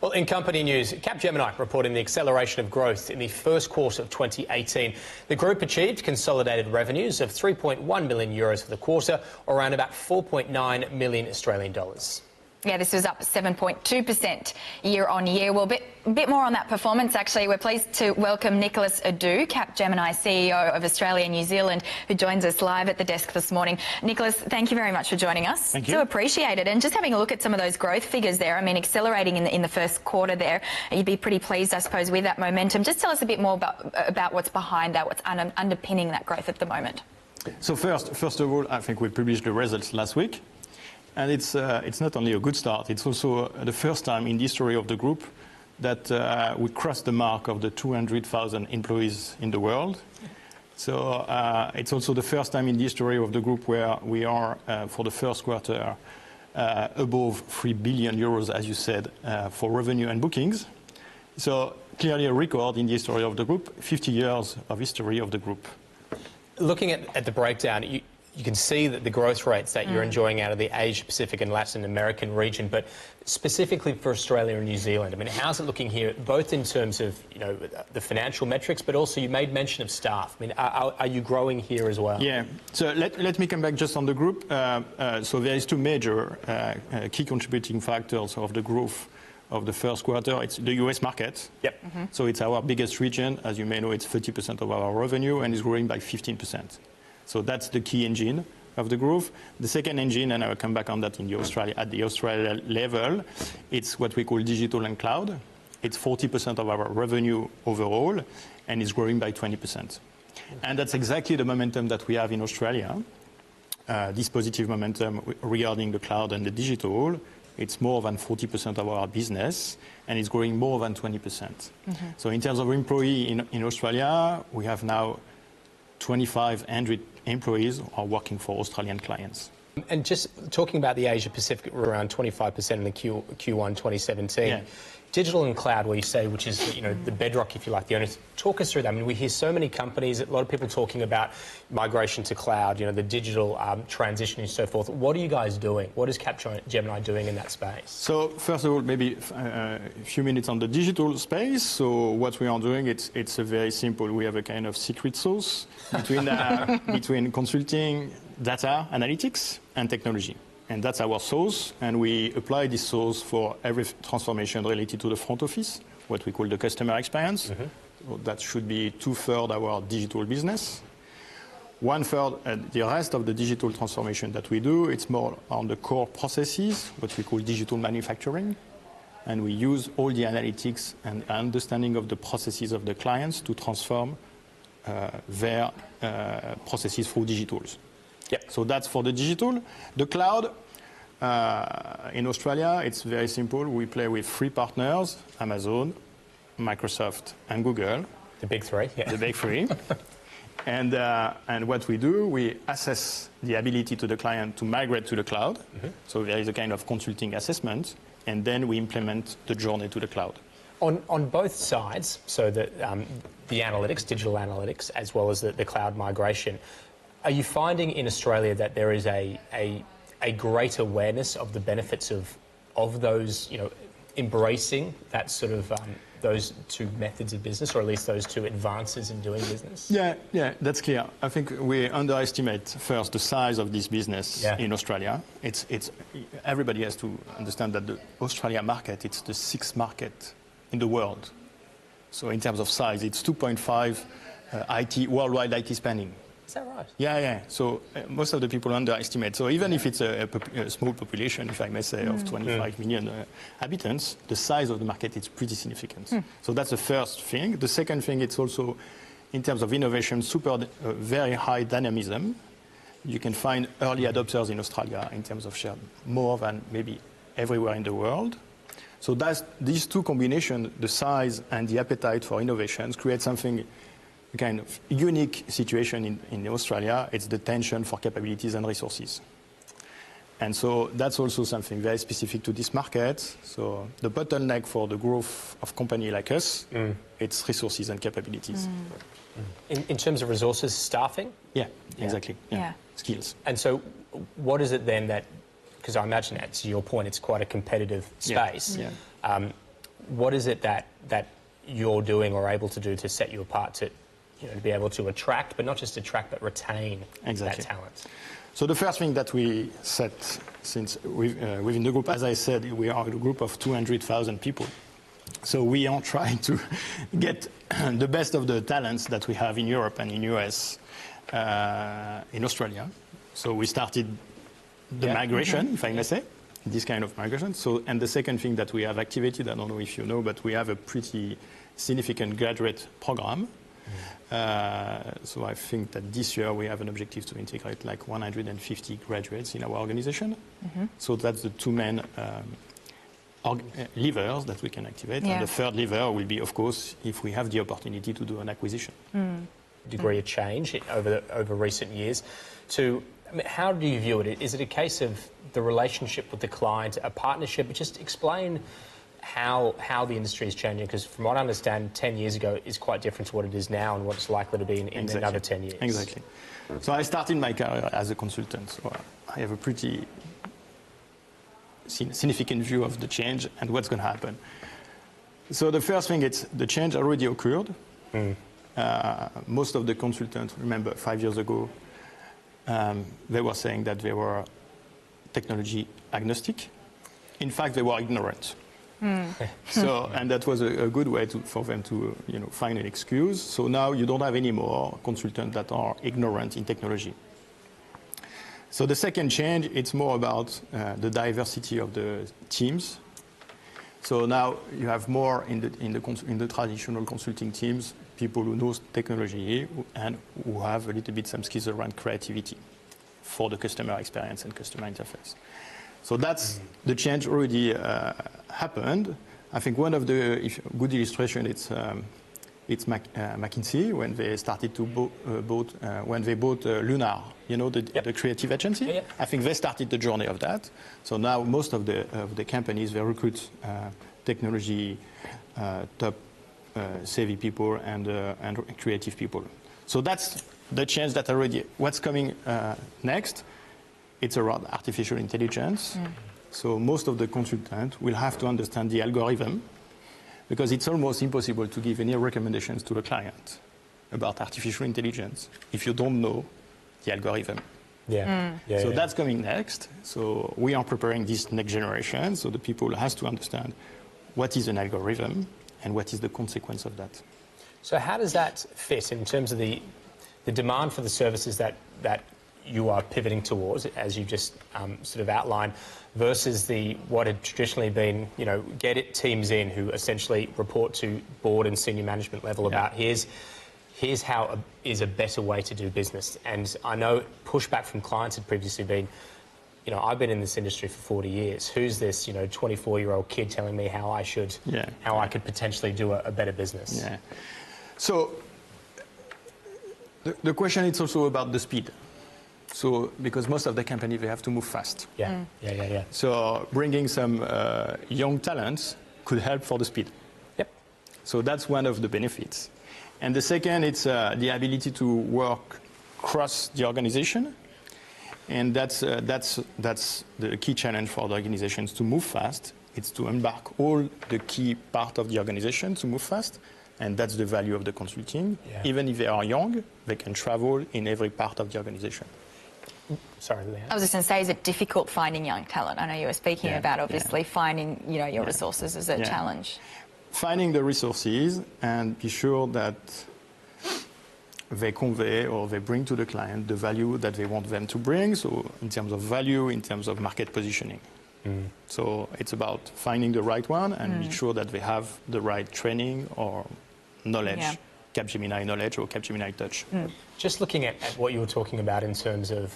Well, in company news, Capgemini reporting the acceleration of growth in the first quarter of 2018. The group achieved consolidated revenues of €3.1 million for the quarter, or around about 4.9 million Australian dollars. Yeah, this was up 7.2% year on year. Well, a bit more on that performance, actually. We're pleased to welcome Nicolas Aidoud, Capgemini CEO of Australia and New Zealand, who joins us live at the desk this morning. Nicolas, thank you very much for joining us. Thank you. So appreciate it. And just having a look at some of those growth figures there, I mean, accelerating in the first quarter there, you'd be pretty pleased, I suppose, with that momentum. Just tell us a bit more about what's behind that, what's underpinning that growth at the moment. So first of all, I think we published the results last week. And it's not only a good start, it's also the first time in the history of the group that we crossed the mark of the 200,000 employees in the world. So it's also the first time in the history of the group where we are, for the first quarter, above €3 billion, as you said, for revenue and bookings. So clearly a record in the history of the group, 50 years of history of the group. Looking at the breakdown, you can see that the growth rates that you're enjoying out of the Asia Pacific and Latin American region, but specifically for Australia and New Zealand, I mean, how's it looking here, both in terms of the financial metrics, but also you made mention of staff. I mean, are you growing here as well? Yeah. So let me come back just on the group. So there is two major key contributing factors of the growth of the first quarter. It's the US market. Yep. So it's our biggest region. As you may know, it's 30% of our revenue and is growing by 15%. So that's the key engine of the growth. The second engine, and I will come back on that at the Australia level, it's what we call digital and cloud. It's 40% of our revenue overall, and it's growing by 20%. And that's exactly the momentum that we have in Australia. This positive momentum regarding the cloud and the digital, it's more than 40% of our business, and it's growing more than 20%. So in terms of employee in Australia, we have now 2,500 employees are working for Australian clients. And just talking about the Asia Pacific, we're around 25% in the Q1 2017. Yeah. Digital and cloud, where you say, which is the bedrock, if you like, the owners. Talk us through that. I mean, we hear so many companies, a lot of people talking about migration to cloud, the digital transition and so forth. What are you guys doing? What is Capgemini doing in that space? So first of all, maybe a few minutes on the digital space. So what we are doing, it's a very simple. We have a kind of secret sauce between consulting, data, analytics, and technology. And that's our sauce, and we apply this sauce for every transformation related to the front office, what we call the customer experience. So that should be 2/3 our digital business. 1/3, the rest of the digital transformation that we do, it's more on the core processes, what we call digital manufacturing. And we use all the analytics and understanding of the processes of the clients to transform their processes through digitals. Yeah. So that's for the digital. The cloud, in Australia, it's very simple. We play with 3 partners, Amazon, Microsoft, and Google. The big 3, yeah. The big 3. And what we do, we assess the ability to the client to migrate to the cloud. So there is a kind of consulting assessment, and then we implement the journey to the cloud. On both sides, so the analytics, digital analytics, as well as the cloud migration, are you finding in Australia that there is a great awareness of the benefits of those, embracing that sort of those two methods of business, or at least those two advances in doing business? Yeah, that's clear. I think we underestimate first the size of this business in Australia. Everybody has to understand that the Australia market, it's the 6th market in the world. So in terms of size, it's 2.5 worldwide IT spending. Is that right? Yeah. So most of the people underestimate. So even if it's a small population, if I may say, of 25 million inhabitants, the size of the market is pretty significant. So that's the first thing. The second thing, it's also, in terms of innovation, very high dynamism. You can find early adopters in Australia in terms of share, more than maybe everywhere in the world. So these two combinations, the size and the appetite for innovations, create something, a kind of unique situation in Australia. It's the tension for capabilities and resources. And so that's also something very specific to this market. So the bottleneck for the growth of company like us, it's resources and capabilities. In terms of resources, staffing? Yeah, exactly. Yeah. Skills. And so what is it then that, because I imagine, to your point, it's quite a competitive space. what is it that you're doing or able to do to set you apart to, to be able to attract, but not just attract, but retain that talent? So the first thing that we set since within the group, as I said, we are a group of 200,000 people. So we are trying to get the best of the talents that we have in Europe and in US, in Australia. So we started the migration, if I may say, this kind of migration. So, and the second thing that we have activated, I don't know if you know, but we have a pretty significant graduate program. So I think that this year we have an objective to integrate like 150 graduates in our organization. So that's the two main levers that we can activate. And the third lever will be, of course, if we have the opportunity to do an acquisition. Degree of change over recent years. How do you view it? Is it a case of the relationship with the client, a partnership? Just explain how the industry is changing, because from what I understand, 10 years ago is quite different to what it is now and what it's likely to be in another 10 years. Exactly. So I started my career as a consultant, so I have a pretty significant view of the change and what's going to happen. So the first thing, it's the change already occurred. Most of the consultants, remember 5 years ago, they were saying that they were technology agnostic. In fact, they were ignorant. So, and that was a good way for them to find an excuse. So now you don't have any more consultants that are ignorant in technology. So the second change, it's more about the diversity of the teams. So now you have more in the traditional consulting teams, people who know technology and who have a little bit some skills around creativity for the customer experience and customer interface. So that's the change already happened. I think one of the good illustration it's McKinsey when they started to when they bought Lunar, the creative agency. I think they started the journey of that. So now most of the companies they recruit technology top savvy people and creative people. So that's the change that already. What's coming next? It's around artificial intelligence. So most of the consultants will have to understand the algorithm, because it's almost impossible to give any recommendations to the client about artificial intelligence if you don't know the algorithm. So that's coming next. So we are preparing this next generation. So the people has to understand what is an algorithm and what is the consequence of that. So how does that fit in terms of the demand for the services that you are pivoting towards, as you just sort of outlined, versus what had traditionally been, get it teams in who essentially report to board and senior management level about here's how is a better way to do business. And I know pushback from clients had previously been, I've been in this industry for 40 years. Who's this, 24-year-old kid telling me how I should, how I could potentially do a better business? So the question is also about the speed. So, because most of the companies, they have to move fast. So bringing some young talents could help for the speed. So that's one of the benefits. And the second, it's the ability to work across the organization. And that's the key challenge for the organizations to move fast. It's to embark all the key part of the organization to move fast. And that's the value of the consulting. Even if they are young, they can travel in every part of the organization. Sorry, Leanne. I was just going to say, is it difficult finding young talent? I know you were speaking about obviously finding your resources is a challenge. Finding the resources and be sure that they convey or they bring to the client the value that they want them to bring. So in terms of value, in terms of market positioning. So it's about finding the right one and be sure that they have the right training or knowledge. Capgemini knowledge or Capgemini touch. Just looking at what you were talking about in terms of,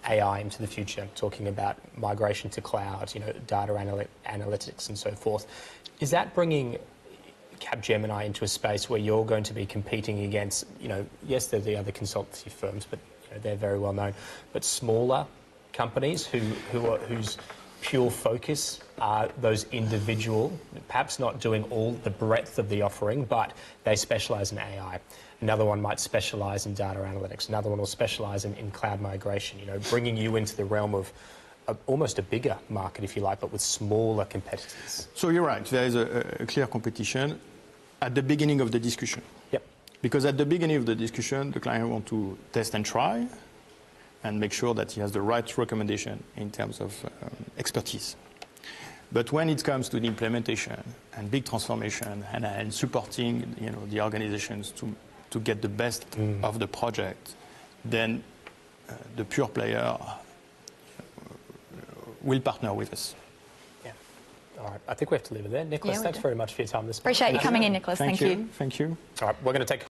AI into the future, talking about migration to cloud, data analytics and so forth. Is that bringing Capgemini into a space where you're going to be competing against, yes, they're the other consultancy firms, but they're very well known, but smaller companies whose pure focus are those individual, perhaps not doing all the breadth of the offering, but they specialize in AI. Another one might specialize in data analytics. Another one will specialize in cloud migration, bringing you into the realm of almost a bigger market, if you like, but with smaller competitors. So you're right. There is a clear competition at the beginning of the discussion. Yep. Because at the beginning of the discussion, the client wants to test and try and make sure that he has the right recommendation in terms of expertise. But when it comes to the implementation and big transformation and supporting the organizations to get the best of the project, then the pure player will partner with us. Yeah. All right. I think we have to leave it there. Nicolas, thanks very much for your time this morning. Appreciate you coming in, Nicolas. Thank you. Thank you. All right. We're going to take